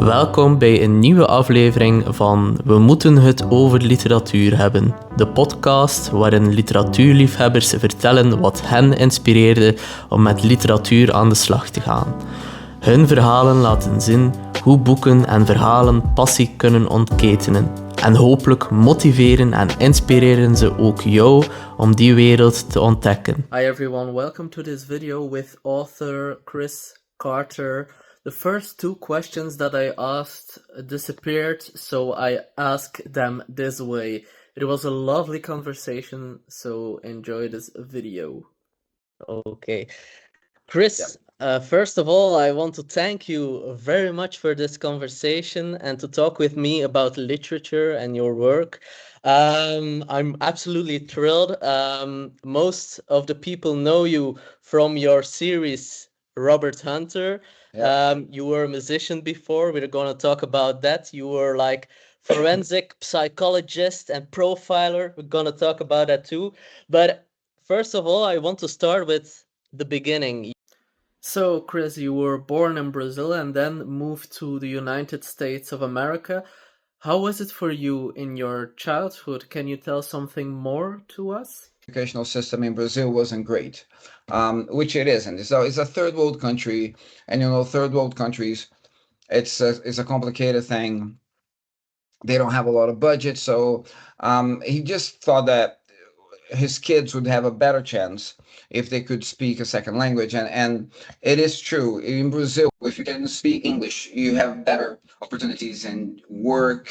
Welkom bij een nieuwe aflevering van We moeten het over literatuur hebben. De podcast waarin literatuurliefhebbers vertellen wat hen inspireerde om met literatuur aan de slag te gaan. Hun verhalen laten zien hoe boeken en verhalen passie kunnen ontketenen. En hopelijk motiveren en inspireren ze ook jou om die wereld te ontdekken. Hi everyone, welcome to this video with author Chris Carter. The first two questions that I asked disappeared, so I asked them this way. It was a lovely conversation, so enjoy this video. Okay. Chris, first of all, I want to thank you very much for this conversation and to talk with me about literature and your work. I'm absolutely thrilled. Most of the people know you from your series, Robert Hunter. You were a musician before. We're going to talk about that. You were like forensic psychologist and profiler. We're going to talk about that too. But first of all, I want to start with the beginning. So, Chris, you were born in Brazil and then moved to the United States of America. How was it for you in your childhood? Can you tell something more to us? Educational system in Brazil wasn't great, which it isn't. So it's a third world country, and third world countries, it's a complicated thing. They don't have a lot of budget, so he just thought that his kids would have a better chance if they could speak a second language, and it is true. In Brazil, if you can speak English, you have better opportunities in work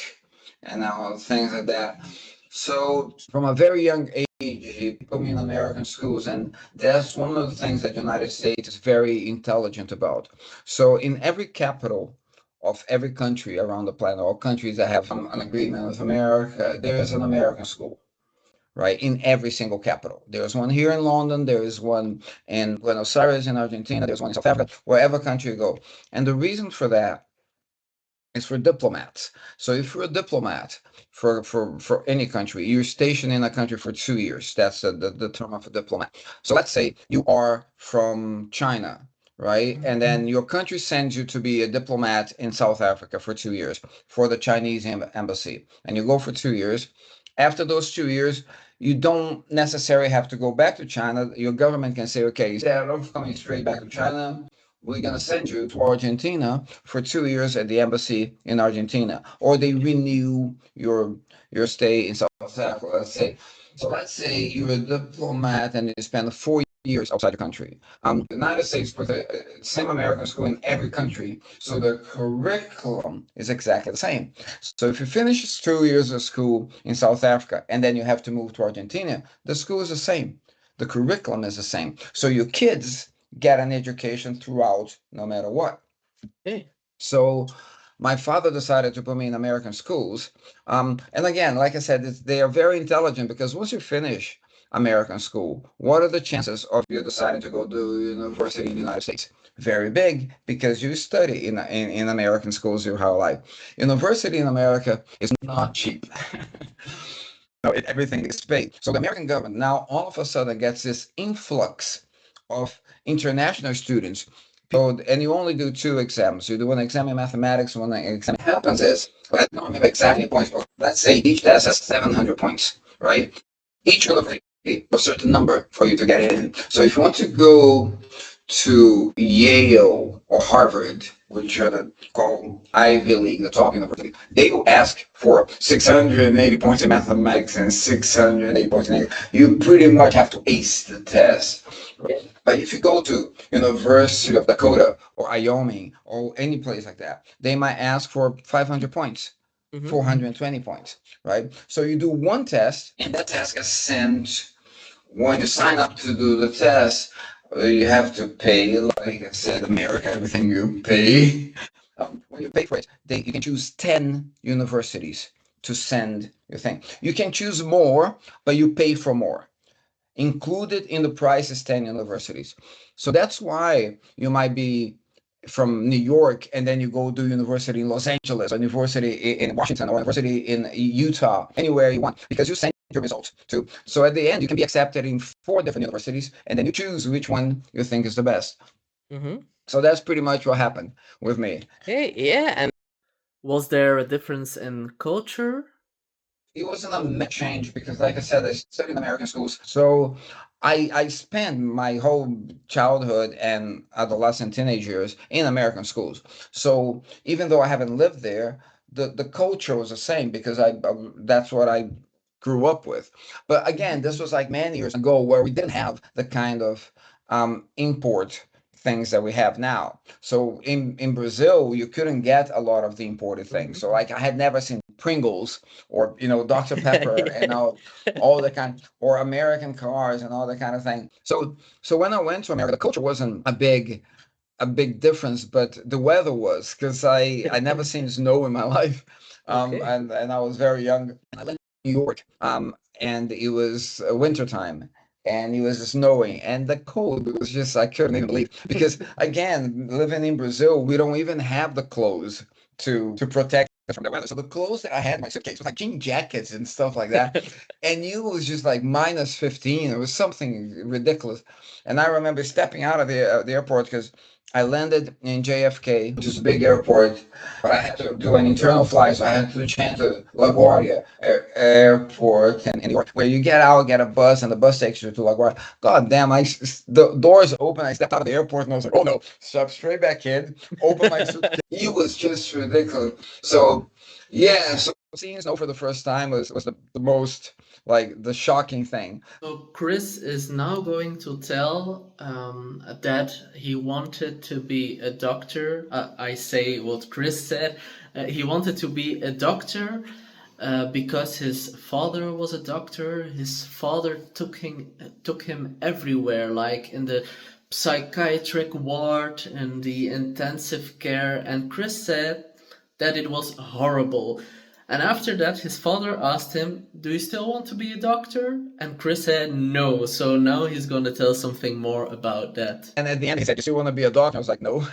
and things like that. So from a very young age, he put me in American schools, and that's one of the things that the United States is very intelligent about. So in every capital of every country around the planet, all countries that have an agreement with America, there is an American school, right? In every single capital. There's one here in London, there is one in Buenos Aires in Argentina, there's one in South Africa, wherever country you go. And the reason for that is for diplomats. So if you're a diplomat for any country, you're stationed in a country for 2 years. That's the term of a diplomat. So let's say you are from China, right? And then your country sends you to be a diplomat in South Africa for 2 years for the Chinese embassy. And you go for 2 years. After those 2 years, you don't necessarily have to go back to China. Your government can say, okay, instead of coming straight back to China, we're going to send you to Argentina for 2 years at the embassy in Argentina, or they renew your stay in South Africa. Let's say you're a diplomat and you spend 4 years outside the country. The United States puts the same American school in every country, so the curriculum is exactly the same. So if you finish 2 years of school in South Africa and then you have to move to Argentina, the school is the same. The curriculum is the same. So your kids get an education throughout, no matter what. Okay. So my father decided to put me in American schools. And again, like I said, they are very intelligent, because once you finish American school, what are the chances of you deciding to go to university in the United States? Very big, because you study in American schools your whole life. University in America is not cheap. Everything is paid. So the American government now all of a sudden gets this influx of international students. And you only do 2 exams. You do an exam in mathematics, one exam. What happens is, I don't remember exactly points, but let's say each test has 700 points, right? Each university a certain number for you to get in. So if you want to go to Yale or Harvard, which are the called Ivy League, the top university, they will ask for 680 points in mathematics and 680 points in English. You pretty much have to ace the test. But if you go to University of Dakota or Wyoming or any place like that, they might ask for 500 points. 420 points, right? So you do one test, and that test gets sent. When you sign up to do the test, you have to pay, like I said, America, everything you pay. When you pay for it, you can choose 10 universities to send your thing. You can choose more, but you pay for more. Included in the price is 10 universities. So that's why you might be from New York and then you go to university in Los Angeles, or university in Washington, or university in Utah, anywhere you want, because you send your results too. So at the end, you can be accepted in 4 different universities, and then you choose which one you think is the best. So that's pretty much what happened with me. Hey, yeah, and Was there a difference in culture? It wasn't a change because, like I said, I studied in American schools. So I spent my whole childhood and adolescent teenage years in American schools. So even though I haven't lived there, the culture was the same because that's what I grew up with. But again, this was like many years ago where we didn't have the kind of import things that we have now. So in Brazil, you couldn't get a lot of the imported things. So like I had never seen Pringles or Dr. Pepper and all the kind or American cars and all that kind of thing. So when I went to America, the culture wasn't a big difference, but the weather was because I never seen snow in my life, Okay. and I was very young. And I lived in New York, and it was wintertime, and it was snowing, and the cold was just I couldn't even believe because again, living in Brazil, we don't even have the clothes to protect us from the weather. So the clothes that I had in my suitcase was like jean jackets and stuff like that, and it was just like minus 15. It was something ridiculous, and I remember stepping out of the airport because I landed in JFK, which is a big airport, but I had to do an internal flight, so I had to change to LaGuardia Airport in New York, where you get out, get a bus, and the bus takes you to LaGuardia. God damn, the doors open, I stepped out of the airport, and I was like, oh no, step straight back in, open my suitcase. It was just ridiculous. So, yeah, so seeing snow for the first time was the most, like, the shocking thing. So Chris is now going to tell that he wanted to be a doctor. I say what Chris said. He wanted to be a doctor because his father was a doctor. His father took him everywhere, like in the psychiatric ward and the intensive care. And Chris said that it was horrible. And after that, his father asked him, "Do you still want to be a doctor?" And Chris said no. So now he's going to tell something more about that. And at the end, he said, "You still want to be a doctor?" I was like, "No."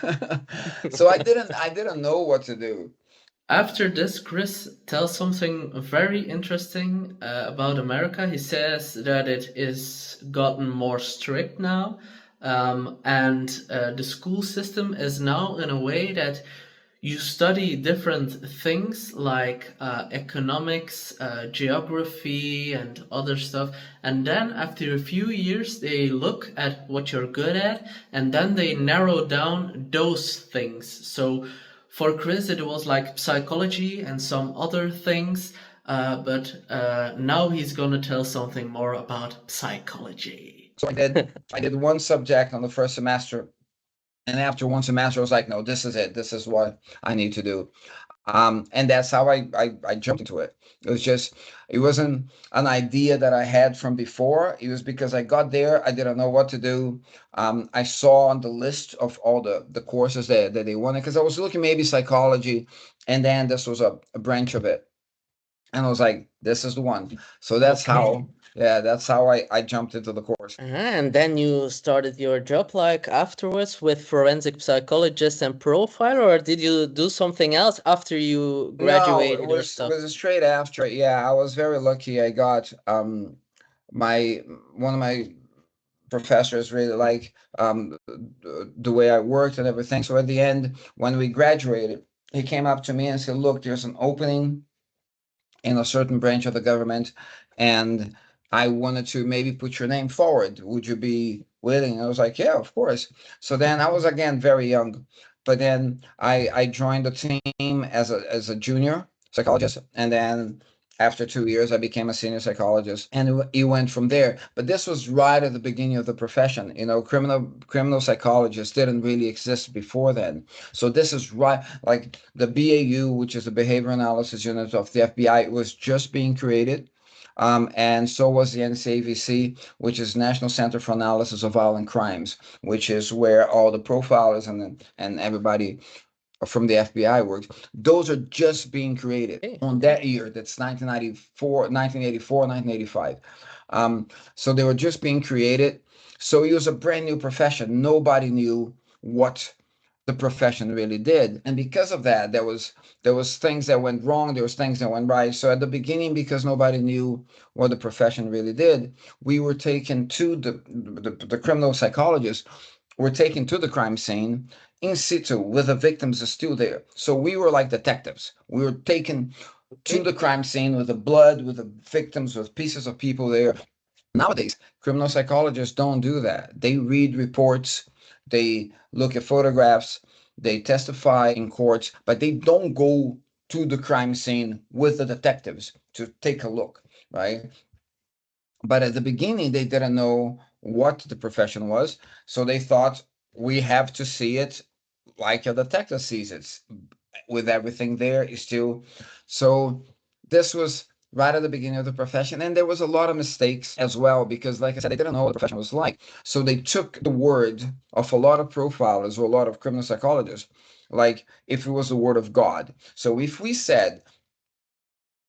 So I didn't know what to do. After this, Chris tells something very interesting about America. He says that it is gotten more strict now, and the school system is now in a way that you study different things like economics, geography, and other stuff. And then after a few years, they look at what you're good at, and then they narrow down those things. So for Chris, it was like psychology and some other things, but now he's gonna tell something more about psychology. So I did one subject on the first semester, and after one semester, I was like, "No, this is it. This is what I need to do." And that's how I jumped into it. It wasn't an idea that I had from before. It was because I got there, I didn't know what to do. I saw on the list of all the courses that they wanted, because I was looking maybe psychology, and then this was a branch of it. And I was like, this is the one. So that's how, yeah, that's how I jumped into the course. And then you started your job like afterwards with forensic psychologist and profiler, or did you do something else after you No, graduated it or was stuff? straight after. Yeah, I was very lucky. I got my one of my professors really like the way I worked and everything. So at the end, when we graduated, he came up to me and said, "Look, there's an opening in a certain branch of the government, and I wanted to maybe put your name forward. Would you be willing?" I was like, "Yeah, of course." So then I was again very young, but then I joined the team as a junior psychologist, and then after 2 years I became a senior psychologist, and it went from there. But this was right at the beginning of the profession. Criminal psychologists didn't really exist before then. So this is right, like the BAU, which is the Behavior Analysis Unit of the FBI, was just being created. And so was the NCAVC, which is National Center for Analysis of Violent Crimes, which is where all the profilers and everybody from the FBI works. Those are just being created on that year. That's 1994, 1984, 1985. So they were just being created. So it was a brand new profession. Nobody knew what the profession really did, and because of that, there was things that went wrong, there was things that went right. So at the beginning, because nobody knew what the profession really did, we were taken to the criminal psychologists were taken to the crime scene in situ with the victims is still there. So we were like detectives. We were taken to the crime scene with the blood, with the victims, with pieces of people there. Nowadays, criminal psychologists don't do that. They read reports, they look at photographs, they testify in courts, but they don't go to the crime scene with the detectives to take a look, right? But at the beginning, they didn't know what the profession was, so they thought we have to see it like a detective sees it, with everything there is still. So this was right at the beginning of the profession, and there was a lot of mistakes as well because, like I said, they didn't know what the profession was like. So they took the word of a lot of profilers or a lot of criminal psychologists like if it was the word of God. So if we said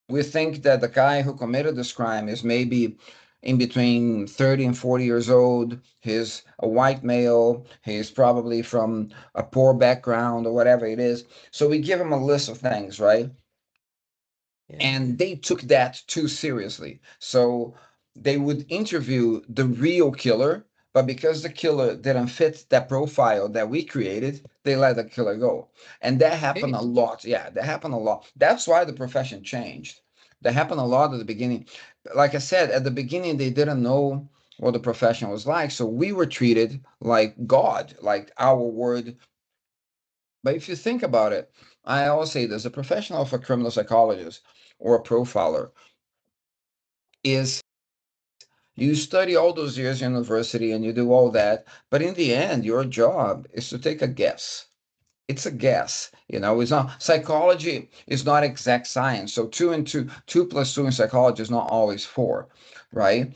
we think that the guy who committed this crime is maybe in between 30 and 40 years old. He's a white male. He's probably from a poor background or whatever it is. So we give him a list of things, right? Yeah. And they took that too seriously. So they would interview the real killer, but because the killer didn't fit that profile that we created, they let the killer go. And that happened a lot. Yeah, that happened a lot. That's why the profession changed. That happened a lot at the beginning. Like I said, at the beginning, they didn't know what the profession was like. So we were treated like God, like our word. But if you think about it, I always say this, a professional of a criminal psychologist or a profiler is you study all those years in university and you do all that, but in the end, your job is to take a guess. It's a guess, it's not psychology is not exact science. So two plus two in psychology is not always four, right?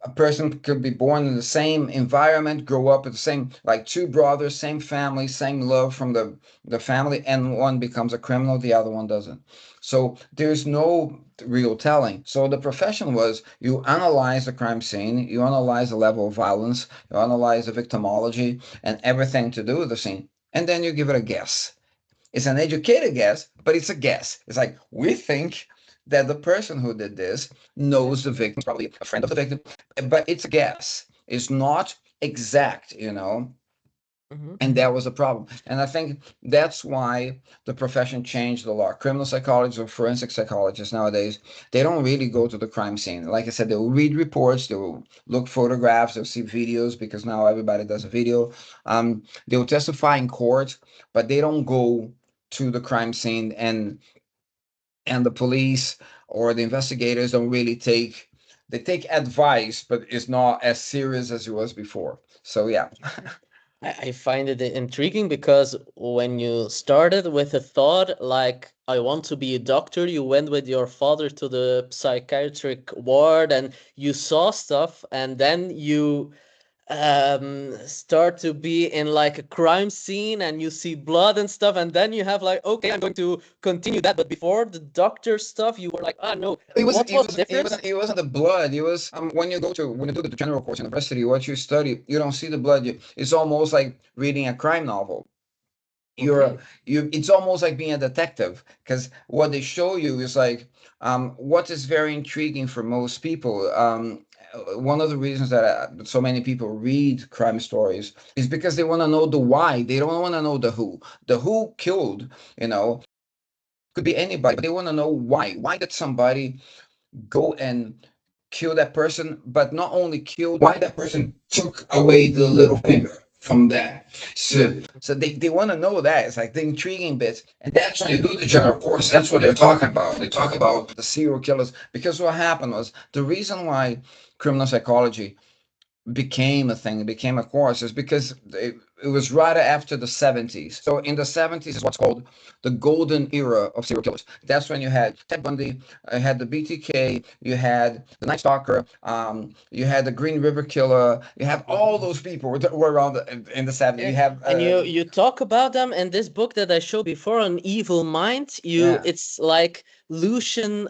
A person could be born in the same environment, grow up with the same, like two brothers, same family, same love from the family, and one becomes a criminal, the other one doesn't. So there's no real telling. So the profession was you analyze the crime scene, you analyze the level of violence, you analyze the victimology and everything to do with the scene, and then you give it a guess. It's an educated guess, but it's a guess. It's like we think that the person who did this knows the victim, probably a friend of the victim, but it's a guess. It's not exact. Mhm. And that was a problem. And I think that's why the profession changed a lot. Criminal psychologists or forensic psychologists nowadays, they don't really go to the crime scene. Like I said, they will read reports, they will look photographs, they'll see videos because now everybody does a video. They will testify in court, but they don't go to the crime scene, and the police or the investigators don't really they take advice, but it's not as serious as it was before. So yeah. I find it intriguing because when you started with a thought like, I want to be a doctor, you went with your father to the psychiatric ward and you saw stuff, and then you start to be in like a crime scene and you see blood and stuff, and then you have like, okay, I'm going to continue that. But before the doctor stuff, you were like, ah, no. It was What it was was the it difference? wasn't it wasn't the blood. It was when you do the general course in university, what you study, you don't see the blood. It's almost like reading a crime novel. You're Okay. you It's almost like being a detective because what they show you is like what is very intriguing for most people. One of the reasons that so many people read crime stories is because they want to know the why. They don't want to know the who. The who killed, could be anybody, but they want to know why. Why did somebody go and kill that person, but not only kill, why that person took away the little finger from that. So they want to know that. It's like the intriguing bits. And that's when you do the general course. That's what they're talking about. They talk about the serial killers. Because what happened was the reason why criminal psychology became a thing, it became a course, is because it was right after the 70s. So in the 70s is what's called the golden era of serial killers. That's when you had Ted Bundy, you had the BTK, you had the Night Stalker, you had the Green River Killer, you have all those people that were around in the 70s. You Yeah. have, And you talk about them in this book that I showed before on Evil Mind. yeah, It's like Lucian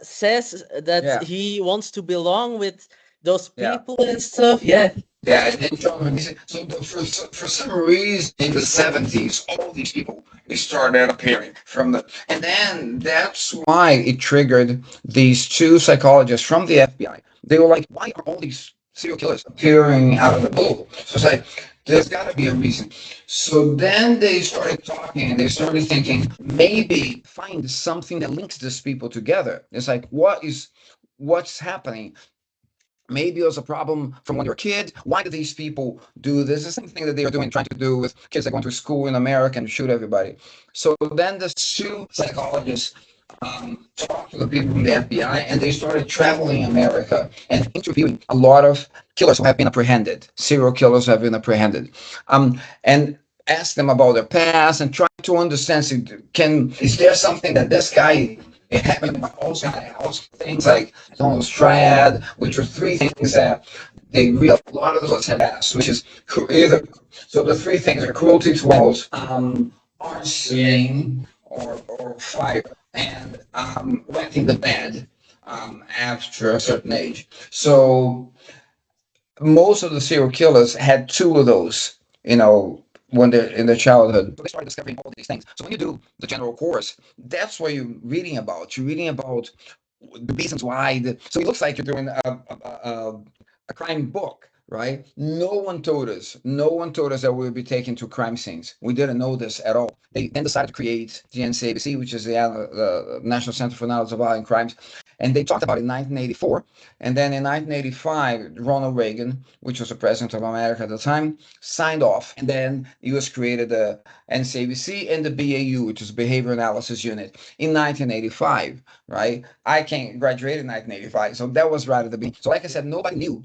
says that yeah, he wants to belong with those yeah. people and stuff. Yeah. Yeah, and John, for some reason in the 70s, all these people they started appearing and then that's why it triggered these two psychologists from the FBI. They were like, why are all these serial killers appearing out of the blue? So it's like There's got to be a reason. So then they started talking and they started thinking, maybe find something that links these people together. It's like, what's happening? Maybe it was a problem from when you're a kid. Why do these people do this? The same thing that they are doing, trying to do with kids that go to school in America and shoot everybody. So then the two psychologists talked to the people from the FBI, and they started traveling America and interviewing a lot of killers who have been apprehended, serial killers who have been apprehended, and ask them about their past and try to understand. Is there something that this guy it happened with all things like Zonos triad, which are three things that they real a lot of those have asked, which is either so the three things are cruelty to animals, arson or fire, and wetting the bed after a certain age. So most of the serial killers had two of those, when they're in their childhood. So they started discovering all these things. So when you do the general course, that's what you're reading about. You're reading about the reasons why. So it looks like you're doing a crime book, right? No one told us. No one told us that we would be taken to crime scenes. We didn't know this at all. They then decided to create the NCABC, which is the National Center for Analysis of Violent Crimes. And they talked about it in 1984. And then in 1985, Ronald Reagan, which was the president of America at the time, signed off. And then the US created the NCABC and the BAU, which is Behavior Analysis Unit, in 1985, right? I graduated in 1985. So that was right at the beginning. So like I said, nobody knew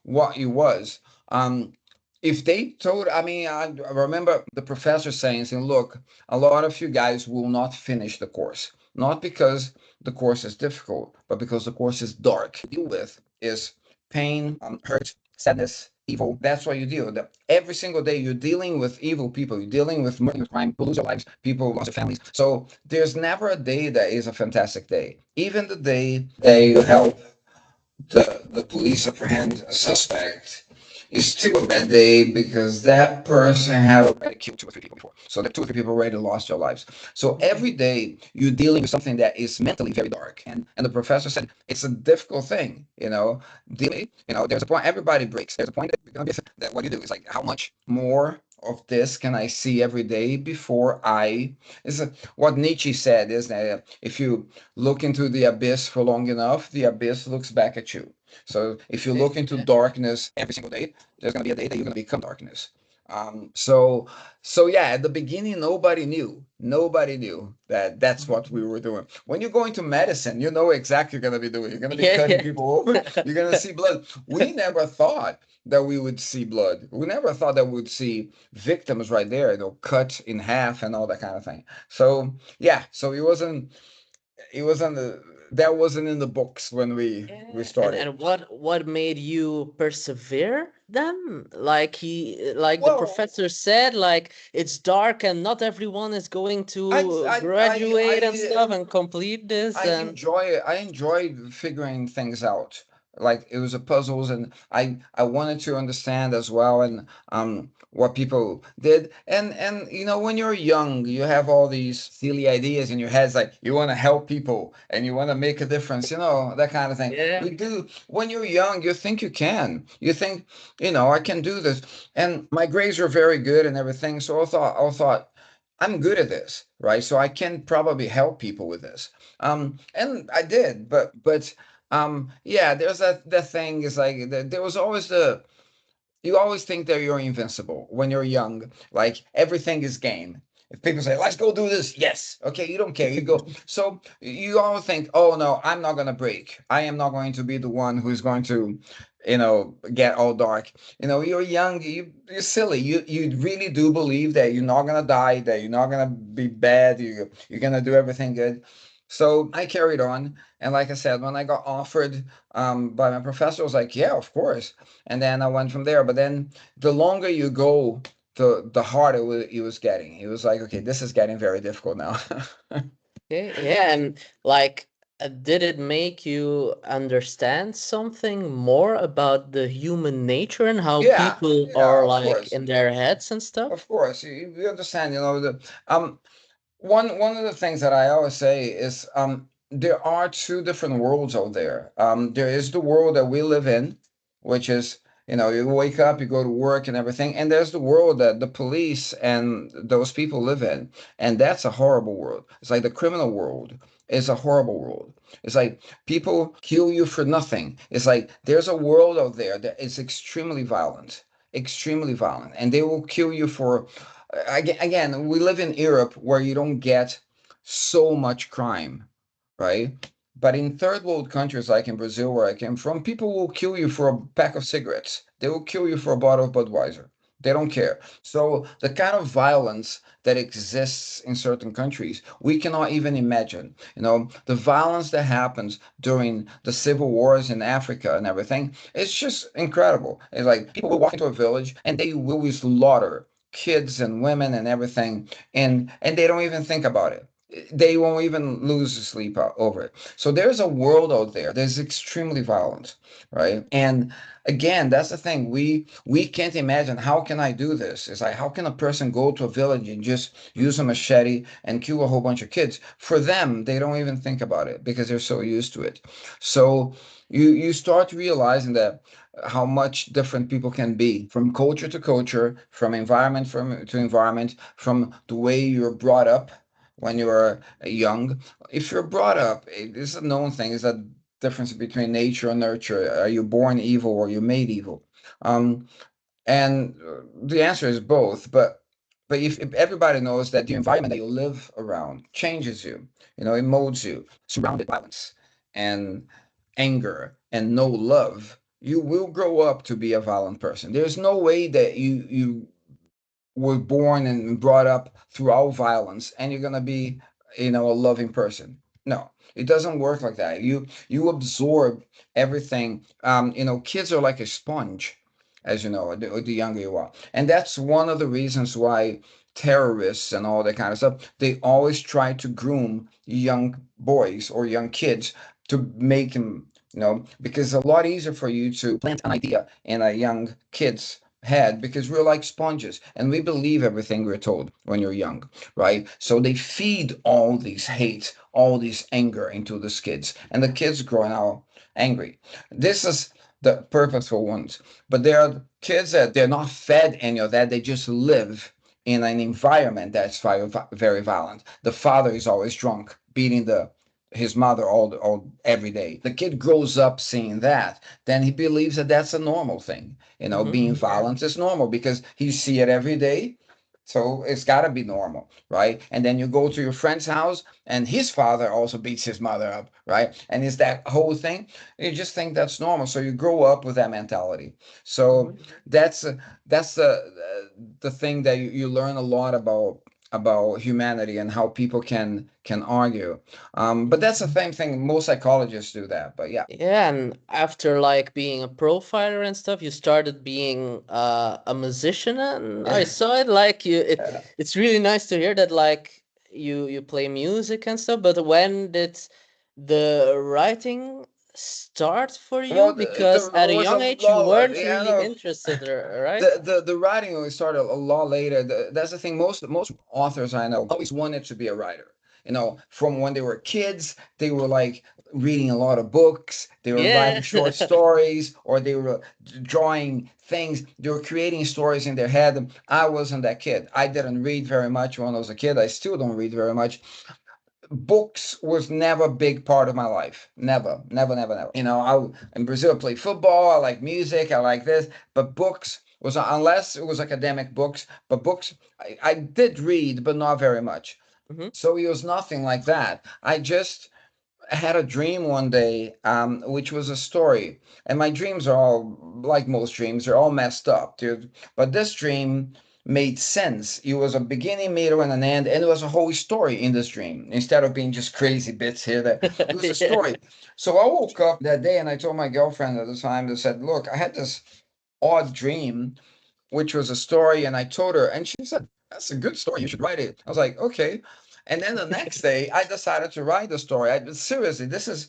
what it was. If they told, I remember the professor saying, look, a lot of you guys will not finish the course, not because the course is difficult, but because the course is dark. Deal with is pain, hurt, sadness, evil. That's what you deal with. Every single day you're dealing with evil people. You're dealing with murder, with crime, people lose their lives, people lost their families. So there's never a day that is a fantastic day. Even the day they help the police apprehend a suspect is still a bad day because that person had already killed two or three people before. So the two or three people already lost their lives. So every day you're dealing with something that is mentally very dark. And the professor said it's a difficult thing, there's a point everybody breaks. There's a point that what you do is like, how much more of this can I see every day before what Nietzsche said is that if you look into the abyss for long enough, the abyss looks back at you. So if you look into darkness every single day, there's going to be a day that you're going to become darkness. So yeah, at the beginning, nobody knew that that's what we were doing. When you go into medicine, you know exactly what you're going to be doing. You're going to be cutting people open. You're going to see blood. We never thought that we would see blood. We never thought that we would see victims right there, cut in half and all that kind of thing. So yeah, so that wasn't in the books when we And started. what made you persevere then? Like the Well, professor said, like it's dark and not everyone is going I to I graduate and I stuff and complete this and I enjoyed figuring things out. Like it was a puzzles, and I wanted to understand as well, and what people did, and when you're young, you have all these silly ideas in your heads, like you want to help people and you want to make a difference, that kind of thing. yeah. We do when you're young. You think you can. You think, I can do this, and my grades were very good and everything. So I thought I'm good at this, right? So I can probably help people with this. And I did, but yeah, there's that thing is like there was always you always think that you're invincible when you're young. Like everything is game. If people say, let's go do this, yes. Okay, you don't care. You go. So you always think, oh no, I'm not gonna break. I am not going to be the one who's going to, get all dark. You're young, you're silly. You really do believe that you're not gonna die, that you're not gonna be bad, you're gonna do everything good. So I carried on. And like I said, when I got offered by my professor, I was like, yeah, of course. And then I went from there. But then the longer you go, the harder it was getting. It was like, okay, this is getting very difficult now. Okay, yeah, and like, did it make you understand something more about the human nature and how Yeah, people yeah, are of like course. in their heads and stuff? Of course. You understand, one of the things that I always say is there are two different worlds out there. There is the world that we live in, which is You wake up, you go to work and everything, and there's the world that the police and those people live in, and that's a horrible world. It's like the criminal world is a horrible world. It's like people kill you for nothing. It's like there's a world out there that is extremely violent, and they will kill you for. Again, we live in Europe where you don't get so much crime, right? But in third world countries like in Brazil, where I came from, people will kill you for a pack of cigarettes. They will kill you for a bottle of Budweiser. They don't care. So the kind of violence that exists in certain countries, we cannot even imagine. The violence that happens during the civil wars in Africa and everything, it's just incredible. It's like people will walk into a village and they will slaughter kids and women and everything, and they don't even think about it. They won't even lose sleep over it. So there's a world out there that's extremely violent, right? And again, that's the thing. We can't imagine, how can I do this? It's like, how can a person go to a village and just use a machete and kill a whole bunch of kids? For them, they don't even think about it because they're so used to it. So you start realizing that how much different people can be from culture to culture, from environment to environment, from the way you're brought up when you're young. If you're brought up, this is a known thing, is that difference between nature and nurture. Are you born evil or you made evil? Um, and the answer is both. But if everybody knows that the environment that you live around changes you, it molds you, surrounded by violence and anger and no love, you will grow up to be a violent person. There's no way that you were born and brought up throughout violence and you're going to be a loving person. No, it doesn't work like that. You absorb everything. Kids are like a sponge, as you know, the younger you are, and that's one of the reasons why terrorists and all that kind of stuff, they always try to groom young boys or young kids to make them, because it's a lot easier for you to plant an idea in a young kid's head, because we're like sponges and we believe everything we're told when you're young, right? So they feed all these hate, all this anger into the kids, and the kids growing out angry. This is the purposeful ones, but there are kids that they're not fed any of that. They just live in an environment that's very violent. The father is always drunk, beating his mother all every day. The kid grows up seeing that, then he believes that that's a normal thing. Being violent is normal because he see it every day. So it's got to be normal, right? And then you go to your friend's house and his father also beats his mother up, right? And it's that whole thing. You just think that's normal. So you grow up with that mentality. So that's the thing that you learn a lot about humanity and how people can argue. But that's the same thing. Most psychologists do that. But yeah. Yeah, and after like being a profiler and stuff, you started being a musician, and I saw it like it's really nice to hear that like you play music and stuff. But when did the writing start for you? Well, Because at there a was a young age you lot. weren't Yeah, really no, interested, right? the writing only started a lot later. That's the thing. Most authors I know always wanted to be a writer. From when they were kids, they were like reading a lot of books. They were Yeah. writing short stories, or they were drawing things. They were creating stories in their head. I wasn't that kid. I didn't read very much when I was a kid. I still don't read very much. Books was never a big part of my life. Never, never, never, never. In Brazil, I play football. I like music. I like this, but books was, unless it was academic books. But books, I did read, but not very much. Mhm. So it was nothing like that. I just had a dream one day, which was a story, and my dreams are all like most dreams; they're all messed up, dude. But this dream made sense. It was a beginning, middle, and an end, and it was a whole story in this dream instead of being just crazy bits here. There, it was a Yeah. story. So I woke up that day and I told my girlfriend at the time, that said, "Look, I had this odd dream, which was a story," and I told her, and she said, "That's a good story. You should write it." I was like, "Okay." And then the next day, I decided to write the story. Seriously, this is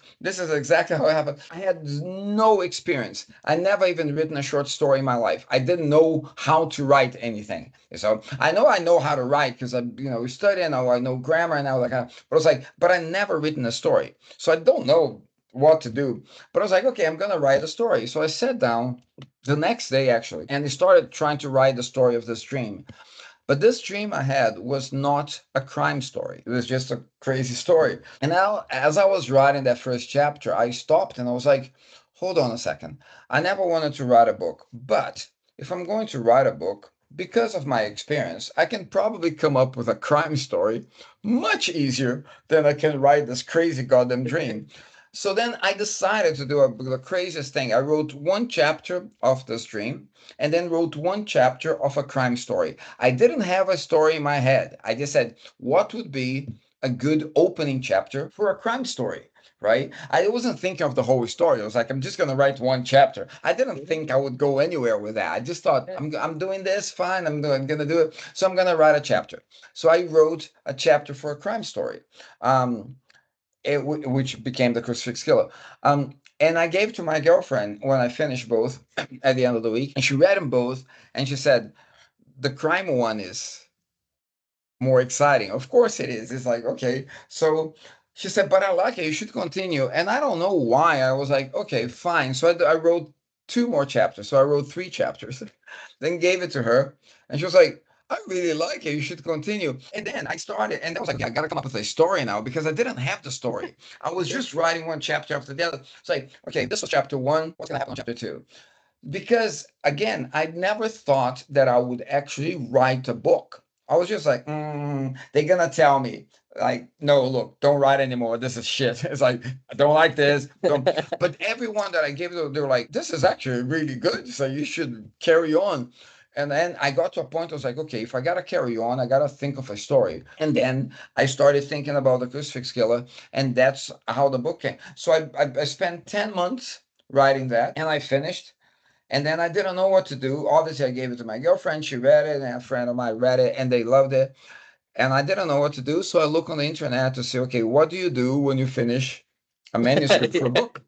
exactly how it happened. I had no experience. I never even written a short story in my life. I didn't know how to write anything. So I know how to write because study and I know grammar and all that kind of. But it's like, but I never written a story, so I don't know what to do. But I was like, okay, I'm gonna write a story. So I sat down the next day actually, and I started trying to write the story of this dream. But this dream I had was not a crime story. It was just a crazy story. And now, as I was writing that first chapter, I stopped and I was like, hold on a second. I never wanted to write a book, but if I'm going to write a book, because of my experience, I can probably come up with a crime story much easier than I can write this crazy goddamn dream. So then I decided to do the craziest thing. I wrote one chapter of this dream and then wrote one chapter of a crime story. I didn't have a story in my head. I just said, what would be a good opening chapter for a crime story? Right? I wasn't thinking of the whole story. I was like, I'm just going to write one chapter. I didn't think I would go anywhere with that. I just thought, I'm doing this, fine. I'm going to do it. So I'm going to write a chapter. So I wrote a chapter for a crime story. Which became the Crucifix Killer. And I gave to my girlfriend when I finished both at the end of the week, and she read them both, and she said, the crime one is more exciting. Of course it is. It's like, okay. So she said, but I like it. You should continue. And I don't know why. I was like, okay, fine. So I wrote two more chapters. So I wrote three chapters, then gave it to her. And she was like, I really like it. You should continue. And then I started, and I was like, yeah, I got to come up with a story now because I didn't have the story. I was just writing one chapter after the other. It's like, okay, this was chapter one. What's going to happen on chapter two? Because again, I never thought that I would actually write a book. I was just like, they're gonna tell me, like, no, look, don't write anymore. This is shit. It's like, I don't like this. Don't. But everyone that I gave it, they were like, this is actually really good. So you should carry on. And then I got to a point, I was like, okay, if I gotta carry on, I gotta think of a story. And then I started thinking about the Crucifix Killer, and that's how the book came. So I spent 10 months writing that, and I finished. And then I didn't know what to do. Obviously, I gave it to my girlfriend. She read it, and a friend of mine read it, and they loved it. And I didn't know what to do. So I look on the internet to see, okay, what do you do when you finish a manuscript for a book?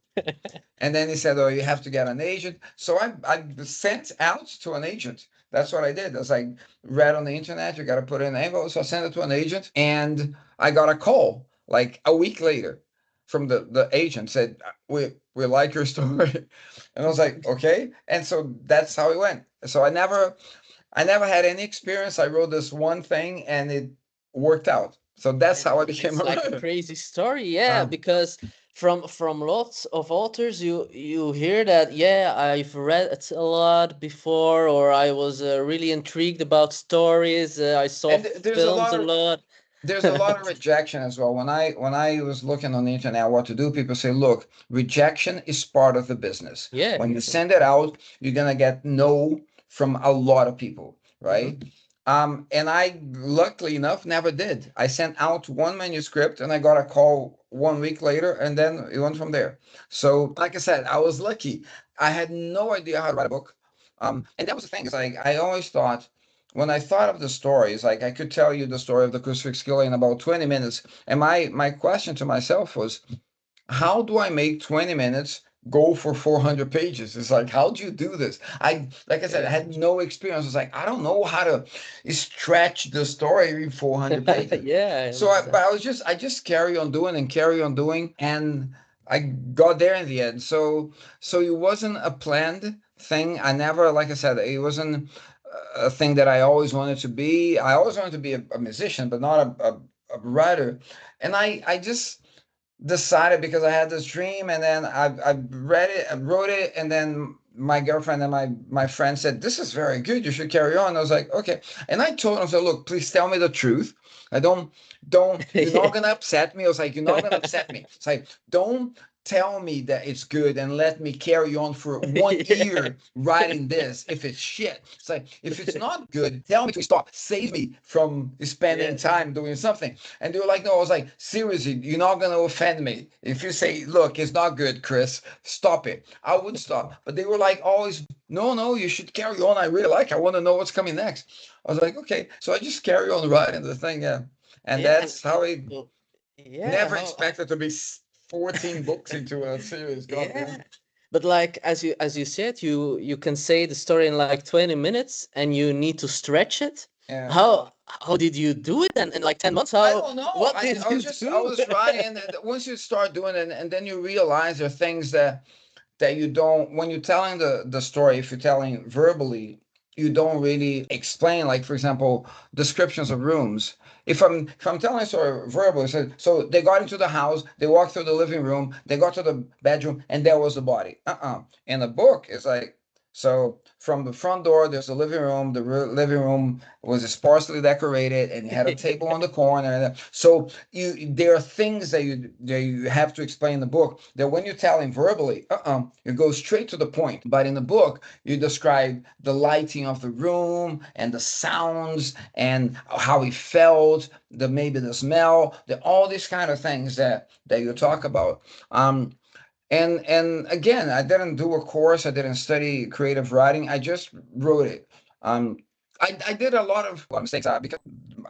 And then he said, oh, you have to get an agent. So I sent out to an agent. That's what I did. I was like, read on the internet, you got to put in an envelope. So I sent it to an agent, and I got a call like a week later from the agent, said, we like your story. And I was like, okay. And so that's how it went. So I never had any experience. I wrote this one thing and it worked out. So that's how I became It's a like a writer. crazy story, yeah, because from lots of authors you hear that, yeah, I've read it a lot before, or I was really intrigued about stories, I saw And there's a films lot a of lot. there's a lot of rejection as well. When I was looking on the internet what to do, people say, look, rejection is part of the business. Yeah, When you send it out, you're gonna get no from a lot of people, right? And I luckily enough never did. I sent out one manuscript and I got a call 1 week later, and then it went from there. So, like I said, I was lucky. I had no idea how to write a book. And that was the thing. It's like I always thought when I thought of the stories, like I could tell you the story of the crucifix killer in about 20 minutes. And my question to myself was, how do I make 20 minutes go for 400 pages? It's like, how do you do this? Like I said, I had no experience. It's like, I don't know how to stretch the story in 400 pages. yeah, So I just carry on doing and carry on doing, and I got there in the end. So it wasn't a planned thing. I never, like I said, it wasn't a thing that I always wanted to be. I always wanted to be a musician, but not a writer. And I just decided because I had this dream, and then I read it, I wrote it, and then my girlfriend and my friend said, "This is very good. You should carry on." I was like, "Okay." And I told him, "I said, look, please tell me the truth. I don't. You're not gonna upset me." I was like, "You're not gonna upset me." It's like, don't tell me that it's good and let me carry on for 1 year writing this if it's shit. It's like, if it's not good, tell me to stop. Save me from spending time doing something. And they were like, no. I was like, seriously, you're not going to offend me. If you say, look, it's not good, Chris, stop it. I would stop. But they were like, always, no, you should carry on. I really like it. I want to know what's coming next. I was like, okay. So I just carry on writing the thing. Yeah. And yeah, that's how I never how expected to be 14 books into a series. God yeah. damn. But like as you said, you can say the story in like 20 minutes and you need to stretch it. Yeah. how did you do it then in like 10 months? I How, don't know. what did I you was just do? I was writing, and once you start doing it, and then you realize there are things that you don't, when you're telling the story, if you're telling verbally, you don't really explain, like for example, descriptions of rooms. If I'm telling a story verbally, so they got into the house, they walked through the living room, they got to the bedroom, and there was the body. In the book it's like, so from the front door there's the living room. The living room was sparsely decorated and it had a table on the corner. So there are things that you have to explain in the book that when you're telling verbally, you go straight to the point. But in the book, you describe the lighting of the room and the sounds and how he felt, maybe the smell, all these kind of things that you talk about. And again, I didn't do a course. I didn't study creative writing. I just wrote it. Um, I did a lot of mistakes because,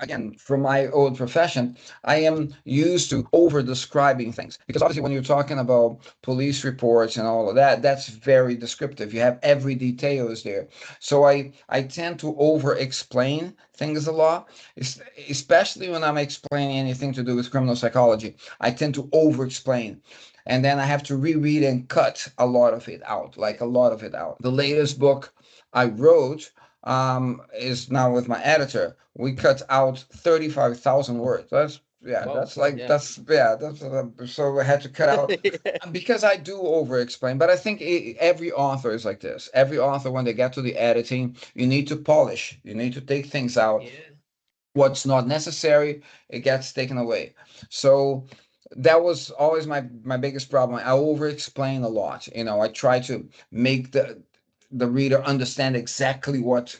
again, from my old profession, I am used to over describing things. Because obviously, when you're talking about police reports and all of that, that's very descriptive. You have every detail is there. So I tend to over explain things a lot, especially when I'm explaining anything to do with criminal psychology. I tend to over explain, and then I have to reread and cut a lot of it out, like a lot of it out. The latest book I wrote is now with my editor. We cut out 35,000 words. That's, yeah, Wow. that's like, Yeah. that's so I had to cut out because I do over explain. But I think every author is like this. Every author, when they get to the editing, you need to polish. You need to take things out. Yeah. What's not necessary, it gets taken away. So that was always my biggest problem. I over explain a lot. I try to make the reader understand exactly what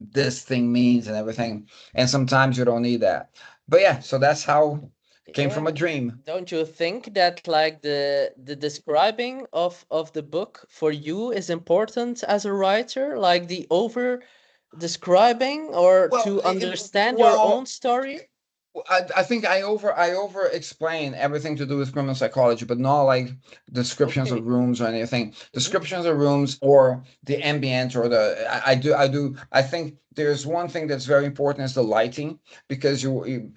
this thing means and everything, and sometimes you don't need that. But yeah, so that's how it came from a Yeah. dream. Don't you think that like the describing of the book for you is important as a writer, like the over describing or Well, to understand your well, own story? I think I over explain everything to do with criminal psychology, but not like descriptions Okay. of rooms or anything. Mhm. Descriptions of rooms or the ambient or I think there's one thing that's very important is the lighting, because you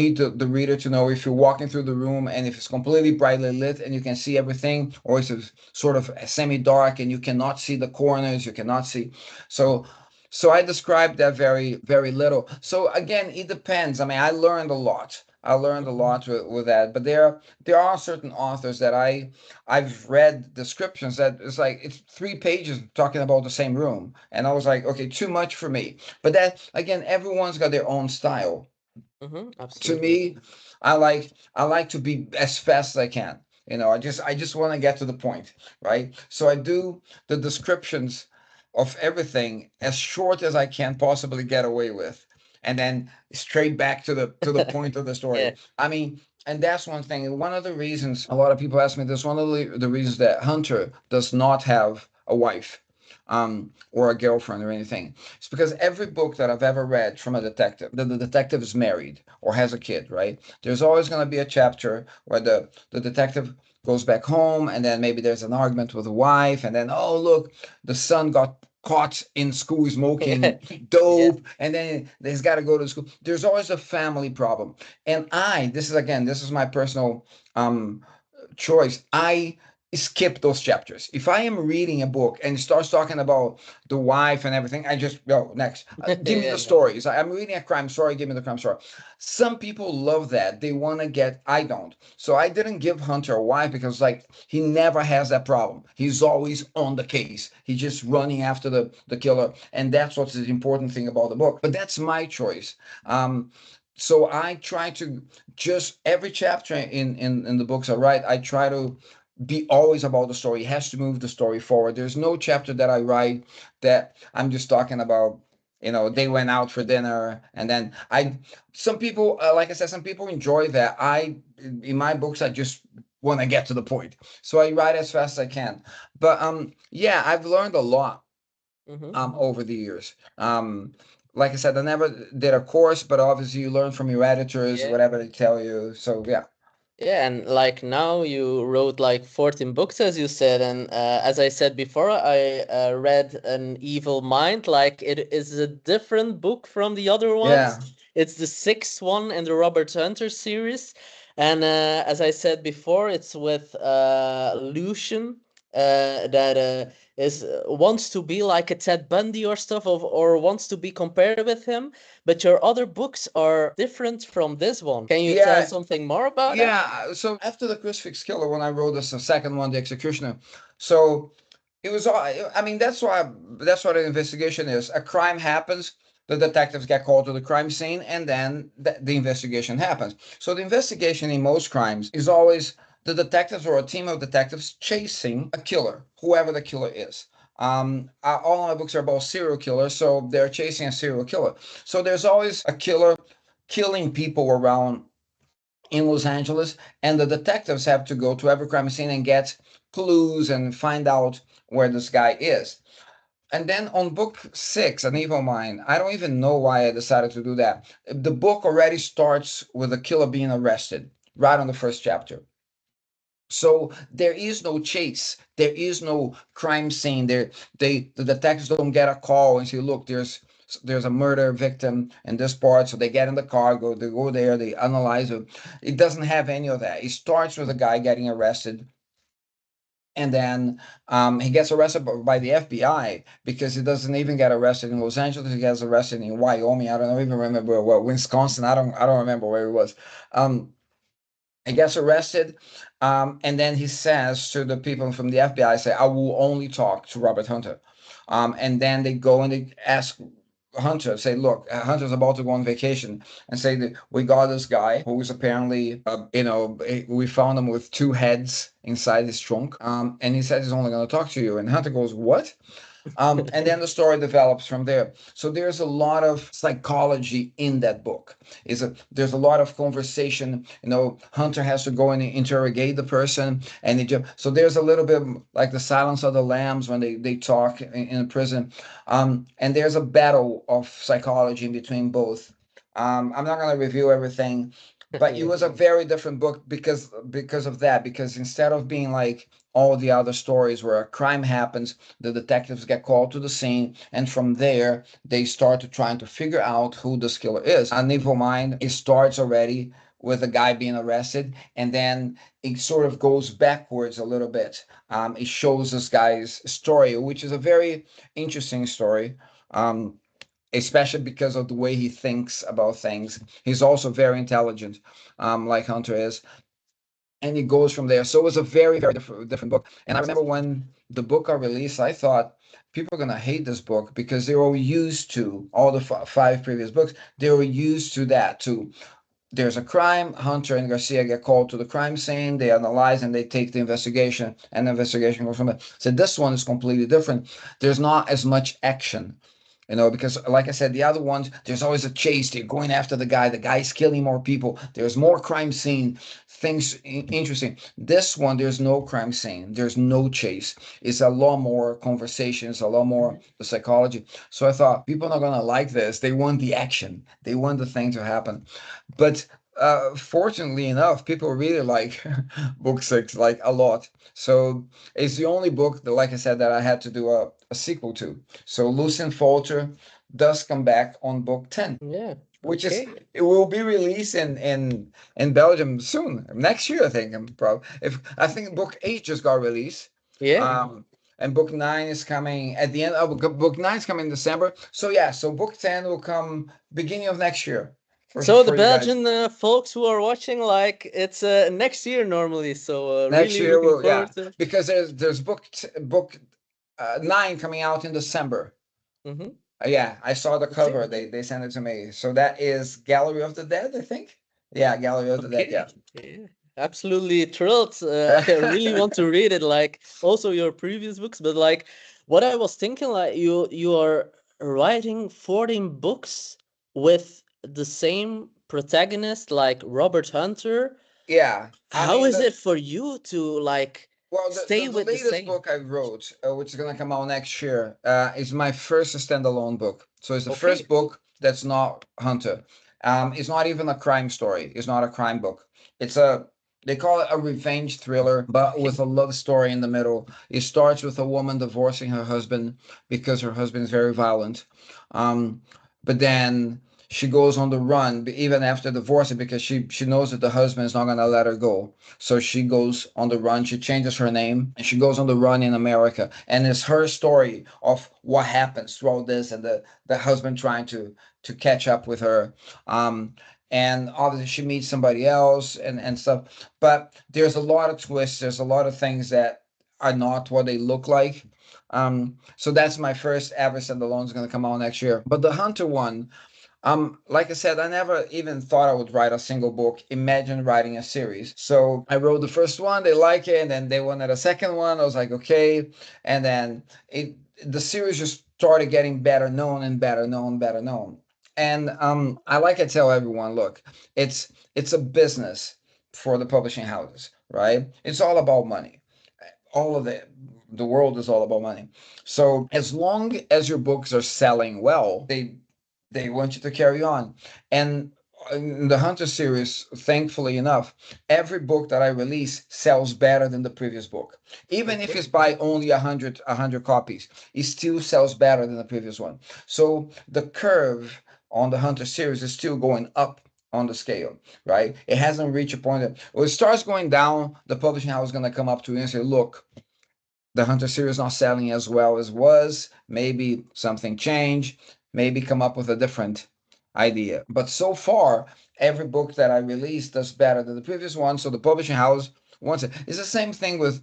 need the reader to know if you're walking through the room and if it's completely brightly lit and you can see everything, or if it's sort of semi-dark and you cannot see the corners, you cannot see. So so I described that very, very little. So again, it depends. I mean, I learned a lot. I learned a Mhm. lot with that. But there are certain authors that I've read descriptions that it's like it's 3 pages talking about the same room, and I was like, okay, too much for me. But that again, everyone's got their own style. Mhm. To Absolutely. me, I like to be as fast as I can. I just want to get to the point, right? So I do the descriptions of everything as short as I can possibly get away with, and then straight back to the point of the Yeah. story. I mean, and that's one thing. One of the reasons a lot of people ask me this, one of the reasons that Hunter does not have a wife, or a girlfriend or anything. It's because every book that I've ever read from a detective, the detective is married or has a kid, right? There's always going to be a chapter where the detective goes back home, and then maybe there's an argument with the wife, and then, oh, look, the son got caught in school Yeah. smoking dope, and then he's got to go to school. There's always a family problem. And this is my personal choice. I skip those chapters. If I am reading a book and it starts talking about the wife and everything, I just go next. Give me Yeah. the stories. I'm reading a crime story. Give me the crime story. Some people love that. They want to get. I don't. So I didn't give Hunter a wife because like he never has that problem. He's always on the case. He's just running after the killer, and that's what's the important thing about the book. But that's my choice. So I try to just every chapter in the books I write, I try to be always about the story. It has to move the story forward. There's no chapter that I write that I'm just talking about, they went out for dinner, and then some people, like I said, some people enjoy that. In my books, I just want to get to the point. So I write as fast as I can. But yeah, I've learned a lot Mhm. over the years. Like I said, I never did a course, but obviously you learn from your editors, Yeah. whatever they tell you. So yeah. Yeah, and like now you wrote like 14 books, as you said, and as I said before, I read An Evil Mind. Like it is a different book from the other Yeah. ones. It's the sixth one in the Robert Hunter series, and as I said before, it's with Lucian, that is wants to be like a Ted Bundy or stuff, or wants to be compared with him. But your other books are different from this one. Can you tell Yeah. something more about that? Yeah. So after the crucifix killer, when I wrote this the second one, the executioner, so it was all, I mean, that's what an investigation is. A crime happens, the detectives get called to the crime scene, and then the investigation happens. So the investigation in most crimes is always the detectives or a team of detectives chasing a killer, whoever the killer is. All my books are about serial killers, so they're chasing a serial killer. So there's always a killer killing people around in Los Angeles, and the detectives have to go to every crime scene and get clues and find out where this guy is. And then on book six, An Evil Mind, I don't even know why I decided to do that. The book already starts with the killer being arrested right on the first chapter. So there is no chase. There is no crime scene. The detectives don't get a call and say, "Look, there's a murder victim in this part." So they get in the car, they go there, they analyze it. It doesn't have any of that. It starts with a guy getting arrested, and then he gets arrested by the FBI because he doesn't even get arrested in Los Angeles. He gets arrested in Wyoming. I don't even remember what, Wisconsin. I don't remember where he was. He gets arrested, and then he says to the people from the FBI, "Say, I will only talk to Robert Hunter." And then they go and they ask Hunter, say, "Look, Hunter's about to go on vacation," and say that we got this guy who is apparently, we found him with two heads inside his trunk, and he said he's only going to talk to you. And Hunter goes, "What?" And then the story develops from there. So there's a lot of psychology in that book. There's a lot of conversation. Hunter has to go and interrogate the person, and so there's a little bit like the Silence of the Lambs when they talk in a prison, and there's a battle of psychology in between both. I'm not going to review everything, but it was a very different book because of that. Because instead of being like all the other stories where a crime happens, the detectives get called to the scene, and from there they start to trying to figure out who this killer is. An Evil Mind, it starts already with a guy being arrested, and then it sort of goes backwards a little bit. It shows this guy's story, which is a very interesting story. Especially because of the way he thinks about things. He's also very intelligent, like Hunter is, and it goes from there. So it was a very, very different book. And I remember when the book got released, I thought people are gonna hate this book because they were used to all the five previous books. They were used to that. There's a crime, Hunter and Garcia get called to the crime scene, they analyze and they take the investigation, and the investigation goes from there. So this one is completely different. There's not as much action. Because like I said, the other ones, there's always a chase. They're going after the guy's killing more people. There's more crime scene, things interesting. This one, there's no crime scene. There's no chase. It's a lot more conversations, a lot more the psychology. So I thought people are not gonna like this. They want the action. They want the thing to happen. But fortunately enough, people really like book six, like a lot. So it's the only book that, like I said, that I had to do a sequel to. So Lucien Folter does come back on book 10, Yeah. which is Okay. it will be released in Belgium soon, next year, I think. I think book 8 just got released. Yeah. And book 9 is coming at the end of book 9 is coming in December. So yeah, so book 10 will come beginning of next year So the for you guys. Belgian folks who are watching, like it's next year normally. So Next really year looking will, yeah, forward to. because there's book 9 coming out in December. Hmm. Yeah, I saw the Okay. cover. They sent it to me. So that is Gallery of the Dead, I think. Yeah, Gallery of the Dead. Okay. Yeah. Yeah. Absolutely thrilled. I really want to read it. Like also your previous books, but like what I was thinking, like you are writing 14 books with the same protagonist, like Robert Hunter. Yeah. I How mean, is it for you to like well, stay the with the latest same? book I wrote, which is gonna come out next year, is my first standalone book. So it's the first Okay. book that's not Hunter. It's not even a crime story. It's not a crime book. It's a they call it a revenge thriller, but with a love story in the middle. It starts with a woman divorcing her husband because her husband is very violent. Um, but then she goes on the run even after divorcing because she knows that the husband is not going to let her go. So she goes on the run. She changes her name and she goes on the run in America. And it's her story of what happens throughout this and the husband trying to catch up with her. Um, and obviously she meets somebody else and stuff, but there's a lot of twists, there's a lot of things that are not what they look like. So that's my first ever standalone, is going to come out next year. But the Hunter one, like I said, I never even thought I would write a single book. Imagine writing a series. So I wrote the first one, they like it, and then they wanted a second one. I was like, okay. And then the series just started getting better known and better known, better known. And I like to tell everyone, look, it's a business for the publishing houses, right? It's all about money. All of the world is all about money. So as long as your books are selling well, they want you to carry on. And in the Hunter series, thankfully enough, every book that I release sells better than the previous book. Even if it's by only a hundred copies, it still sells better than the previous one. So the curve on the Hunter series is still going up on the scale, right? It hasn't reached a point that when it starts going down, the publishing house is going to come up to you and say, look, the Hunter series is not selling as well as was. Maybe something changed. Maybe come up with a different idea. But so far, every book that I release does better than the previous one. So the publishing house wants it. It's the same thing with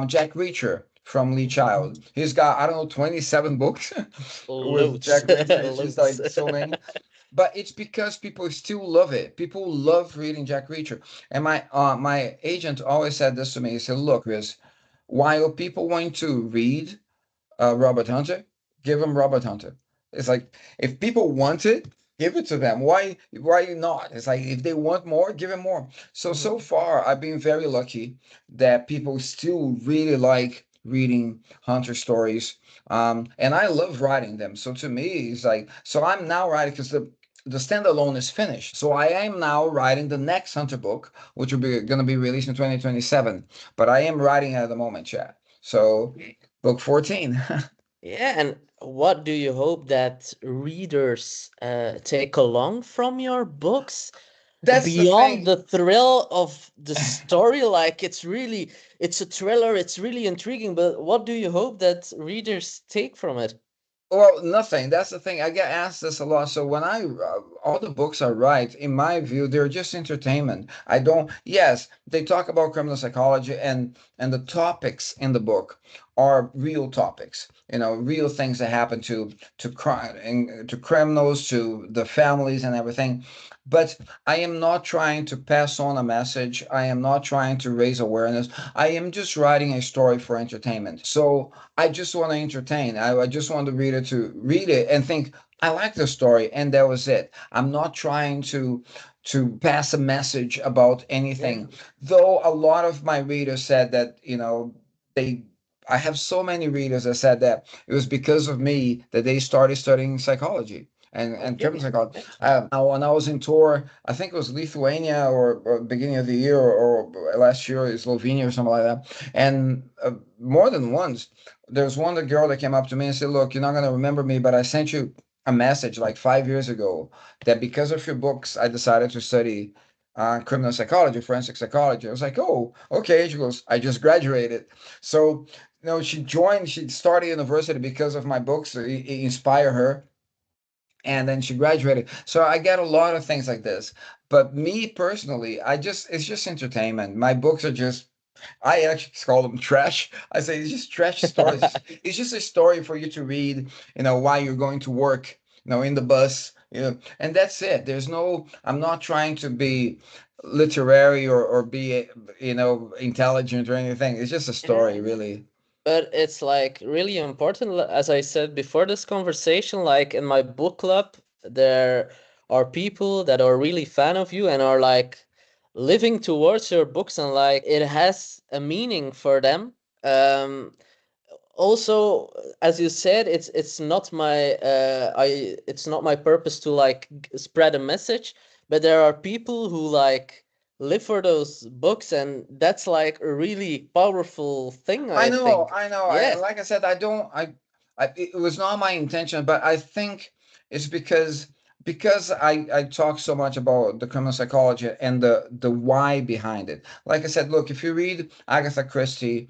Jack Reacher from Lee Child. He's got, I don't know, 27 books with Loads. Jack Reacher. It's just Loads. like so many. But it's because people still love it. People love reading Jack Reacher. And my agent always said this to me. He said, look, Chris, while people want to read Robert Hunter, give them Robert Hunter. It's like if people want it, give it to them. Why not? It's like if they want more, give them more. So far, I've been very lucky that people still really like reading Hunter stories, and I love writing them. So to me, it's like so I'm now writing because the standalone is finished. So I am now writing the next Hunter book, which will be going to be released in 2027. But I am writing at the moment, chat. So book 14. Yeah, and what do you hope that readers take along from your books That's the beyond thing. the thrill of the story? Like it's a thriller, it's really intriguing, but what do you hope that readers take from it? Well, nothing. That's the thing. I get asked this a lot. So when all the books I write, in my view, they're just entertainment. I don't, yes, they talk about criminal psychology and the topics in the book are real topics, real things that happen to crime and to criminals, to the families and everything. But I am not trying to pass on a message. I am not trying to raise awareness. I am just writing a story for entertainment. So I just want to entertain. I just want the reader to read it and think, I like the story, and that was it. I'm not trying to pass a message about anything. Though a lot of my readers said that, they I have so many readers that said that it was because of me that they started studying psychology and criminal Okay. psychology. When I was in tour, I think it was Lithuania or beginning of the year or last year, Slovenia or something like that. And more than once, there's one girl that came up to me and said, "Look, you're not gonna remember me, but I sent you a message like 5 years ago that because of your books, I decided to study criminal psychology, forensic psychology." I was like, "Oh, okay." She goes, "I just graduated." So, she started university because of my books. It inspired her, and then she graduated. So I get a lot of things like this. But me personally, it's just entertainment. My books are just, I actually call them trash. I say it's just trash stories. It's just a story for you to read, while you're going to work, in the bus, and that's it. I'm not trying to be literary or be, intelligent or anything. It's just a story, really. But it's like really important, as I said before this conversation, like in my book club, there are people that are really fan of you and are like living towards your books and like it has a meaning for them. Um, Also, as you said, it's not my it's not my purpose to like spread a message, but there are people who like live for those books, and that's like a really powerful thing, I think. I know. Yeah. Like I said, I don't. It was not my intention, but I think it's because I talk so much about the criminal psychology and the why behind it. Like I said, look, if you read Agatha Christie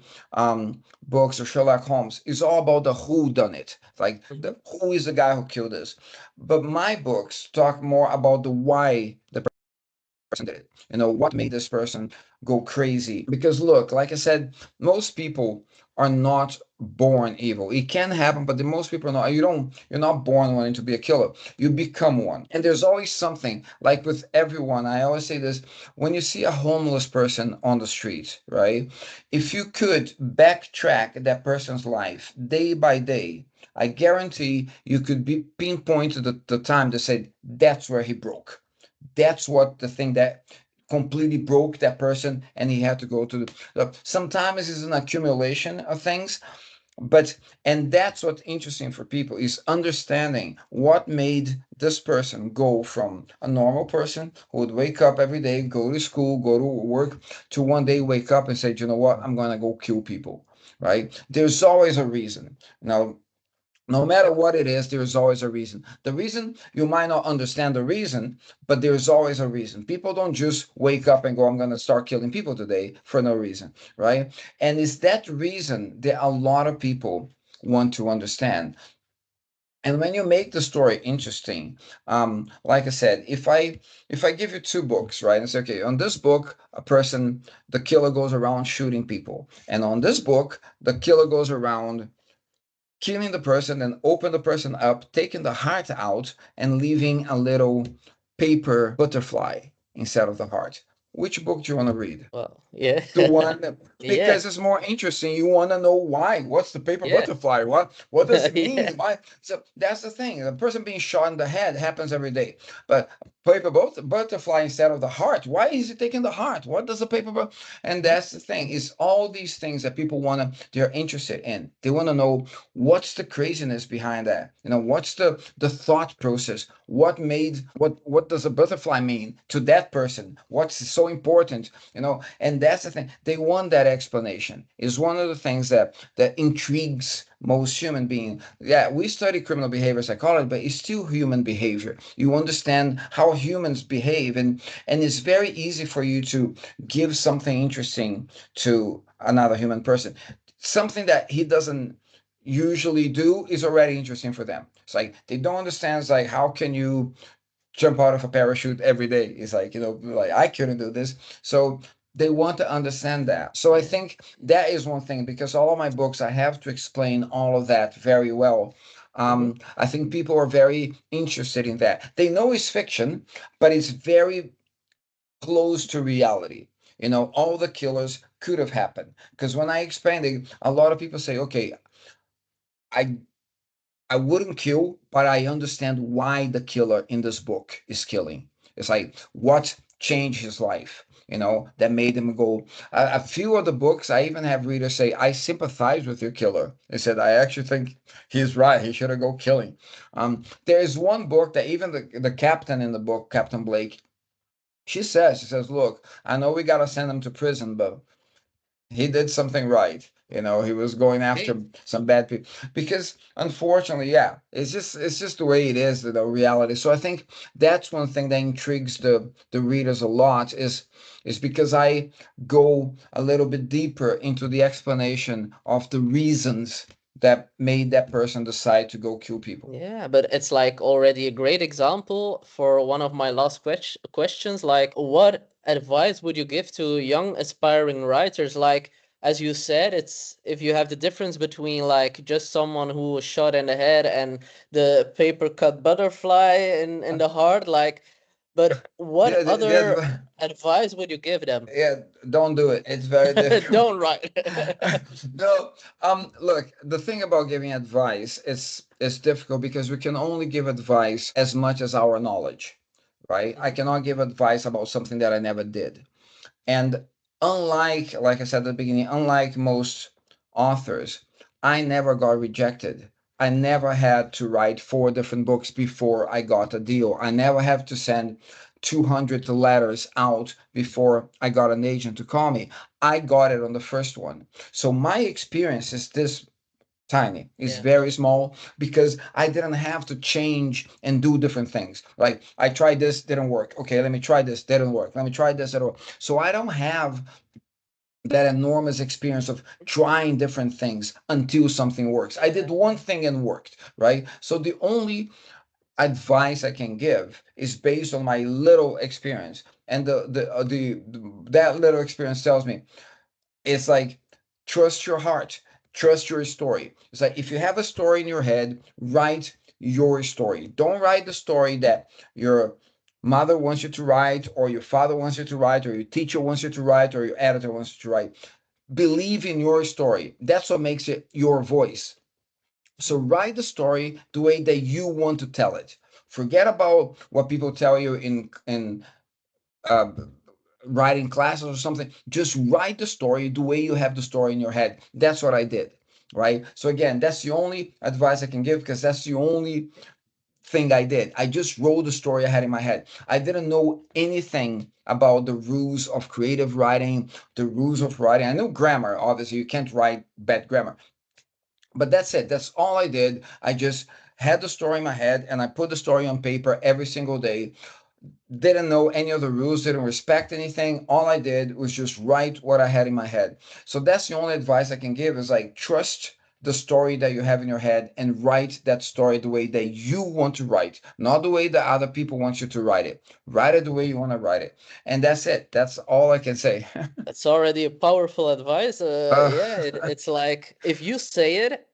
books or Sherlock Holmes, it's all about the who done it. Like Mhm. the who is the guy who killed us. But my books talk more about the why the person did it. What made this person go crazy? Because look, like I said, most people are not born evil. It can happen, but the most people are not. You're not born wanting to be a killer. You become one. And there's always something, like with everyone. I always say this, when you see a homeless person on the street, right? If you could backtrack that person's life day by day, I guarantee you could be pinpointed the time to say that's where he broke. That's what the thing that completely broke that person, and he had to go to sometimes it's an accumulation of things, but and that's what's interesting for people is understanding what made this person go from a normal person who would wake up every day, go to school, go to work, to one day wake up and say, you know what, I'm gonna go kill people. Right? There's always a reason. Now, no matter what it is, there is always a reason. The reason, you might not understand the reason, but there is always a reason. People don't just wake up and go, I'm going to start killing people today for no reason, right? And it's that reason that a lot of people want to understand. And when you make the story interesting, like I said, if I give you two books, right, and say, okay, on this book, the killer goes around shooting people, and on this book, the killer goes around killing the person and open the person up, taking the heart out and leaving a little paper butterfly instead of the heart. Which book do you want to read? Well, yeah. The one Yeah. because it's more interesting. You want to know why. What's the paper Yeah. butterfly? What does it Yeah. mean? Why? So that's the thing. The person being shot in the head happens every day. But paper butterfly instead of the heart. Why is he taking the heart? What does the and Mhm. that's the thing. Is all these things that people they're interested in. They want to know what's the craziness behind that. What's the thought process? What does a butterfly mean to that person? What's so important? And that's the thing. They want that explanation. Is one of the things that intrigues most human beings. Yeah, we study criminal behavior psychology, but it's still human behavior. You understand how humans behave, and it's very easy for you to give something interesting to another human person. Something that he doesn't usually do is already interesting for them. It's like they don't understand. It's like, how can you jump out of a parachute every day? It's like, like I couldn't do this. So they want to understand that. So I Yeah. think that is one thing, because all of my books, I have to explain all of that very well. Mhm. I think people are very interested in that. They know it's fiction, but it's very close to reality. All the killers could have happened. Because when I explain it, a lot of people say, okay, I I wouldn't kill, but I understand why the killer in this book is killing. It's like what changed his life, that made him go. A few of the books, I even have readers say, I sympathize with your killer. They said, I actually think he's right. He should have go killing. There is one book that even the captain in the book, Captain Blake, she says, look, I know we got to send him to prison, but he did something right. He was going after some bad people, because unfortunately, yeah, it's just the way it is, the reality. So I think that's one thing that intrigues the readers a lot, is because I go a little bit deeper into the explanation of the reasons that made that person decide to go kill people. Yeah, but it's like already a great example for one of my last questions. Like, what advice would you give to young aspiring writers? Like, as you said, it's if you have the difference between like just someone who was shot in the head and the paper cut butterfly in the heart, like, but what other The advice would you give them? Yeah, don't do it. It's very difficult. Don't write. No, look, the thing about giving advice is difficult, because we can only give advice as much as our knowledge, right? I Mhm. cannot give advice about something that I never did. And like I said at the beginning, unlike most authors, I never got rejected. I never had to write 4 different books before I got a deal. I never have to send 200 letters out before I got an agent to call me. I got it on the first one. So my experience is this tiny. It's very small because I didn't have to change and do different things. Like I tried this, didn't work. Okay, let me try this, didn't work. Let me try this at all. So I don't have that enormous experience of trying different things until something works. I did one thing and worked, right? So the only advice I can give is based on my little experience. And that little experience tells me it's like trust your heart, trust your story. It's like if you have a story in your head, write your story. Don't write the story that your mother wants you to write, or your father wants you to write, or your teacher wants you to write, or your editor wants you to write. Believe in your story. That's what makes it your voice. So write the story the way that you want to tell it. Forget about what people tell you in uh, writing classes or something. Just write the story the way you have the story in your head. That's what I did, right? So again, that's the only advice I can give because that's the only thing I did. I just wrote the story I had in my head. I didn't know anything about the rules of creative writing, the rules of writing. I know grammar, obviously, you can't write bad grammar. But that's it. That's all I did. I just had the story in my head and I put the story on paper every single day. Didn't know any of the rules, didn't respect anything. All I did was just write what I had in my head. So that's the only advice I can give is like trust the story that you have in your head and write that story the way that you want to write, not the way that other people want you to write it. Write it the way you want to write it. And that's it. That's all I can say. That's already a powerful advice. Uh, It's like if you say it,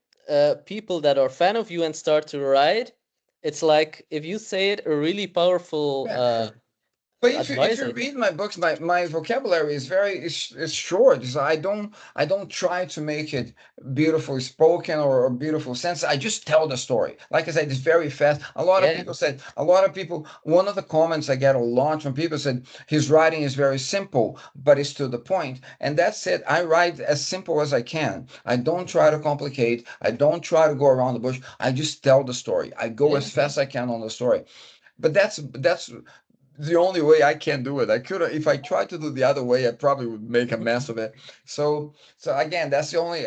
people that are fan of you and start to write, it's like if you say it, a really powerful yeah. But if advice. you read my books, my vocabulary is very is short. So I don't try to make it beautifully spoken or beautiful sense. I just tell the story. Like I said, it's very fast. A lot of people. One of the comments I get a lot from people said his writing is very simple, but it's to the point. And that's it. I write as simple as I can. I don't try to complicate. I don't try to go around the bush. I just tell the story. I go as fast as I can on the story. But that's the only way I can do it. I could if I tried to do the other way, I probably would make a mess of it. So again, that's the only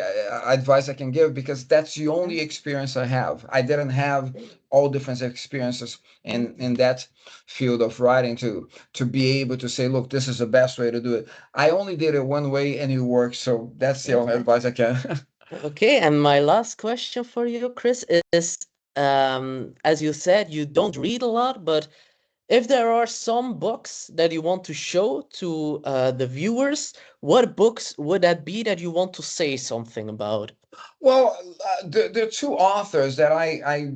advice I can give because that's the only experience I have. I didn't have all different experiences in that field of writing to be able to say, look, this is the best way to do it. I only did it one way and it worked. So that's the only advice I can. Okay, and my last question for you, Chris, is as you said, you don't read a lot, but if there are some books that you want to show to the viewers, what books would that be that you want to say something about? Well, there are two authors that I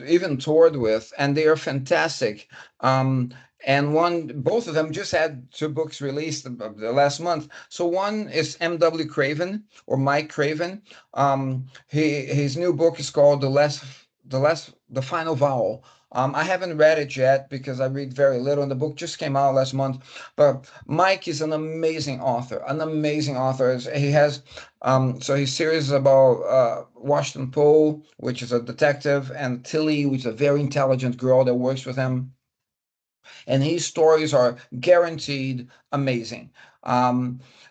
even toured with, and they are fantastic. And both of them just had two books released the last month. So one is M.W. Craven or Mike Craven. His new book is called the Final Vowel. I haven't read it yet because I read very little, and the book just came out last month. But Mike is an amazing author, an amazing author. He has so his series is about Washington Poe, which is a detective, and Tilly, which is a very intelligent girl that works with him. And his stories are guaranteed amazing.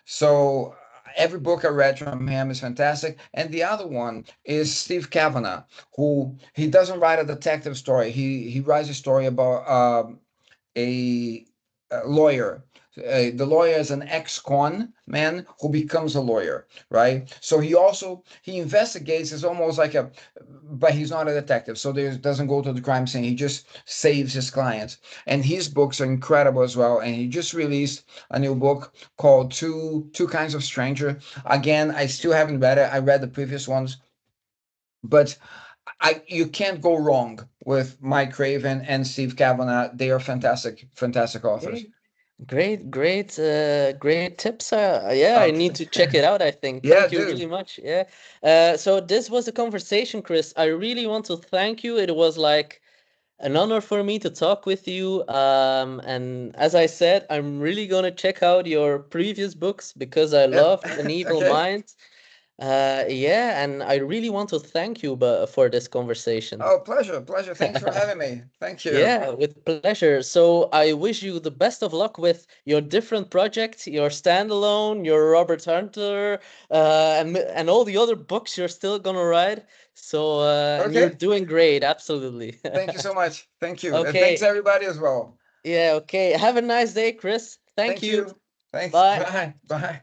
So every book I read from him is fantastic. And the other one is Steve Kavanagh, who he doesn't write a detective story. He writes a story about a, a lawyer. The lawyer is an ex-con man who becomes a lawyer, right? So he investigates. It's almost like but he's not a detective, so there doesn't go to the crime scene. He just saves his clients, and his books are incredible as well. And he just released a new book called Two Kinds of Stranger. Again, I still haven't read it. I read the previous ones, but you can't go wrong with Mike Craven and Steve Kavanagh. They are fantastic, fantastic authors. Great tips. Yeah, I need to check it out, I think. Yeah, Thank you dude. really much. Yeah. So this was a conversation, Chris. I really want to thank you. It was like an honor for me to talk with you. And as I said, I'm really gonna check out your previous books because I Yeah. love An Evil Okay. Mind. Yeah, and I really want to thank you for this conversation. Oh, pleasure, pleasure. Thanks for having me. Thank you. Yeah, with pleasure. So I wish you the best of luck with your different projects, your standalone, your Robert Hunter, and all the other books you're still gonna write. So and you're Okay. doing great, absolutely. Thank you so much. Thank you. And thanks Okay. everybody as well. Yeah, okay. Have a nice day, Chris. Thank Thank you. you. Thanks. Bye. Bye. Bye.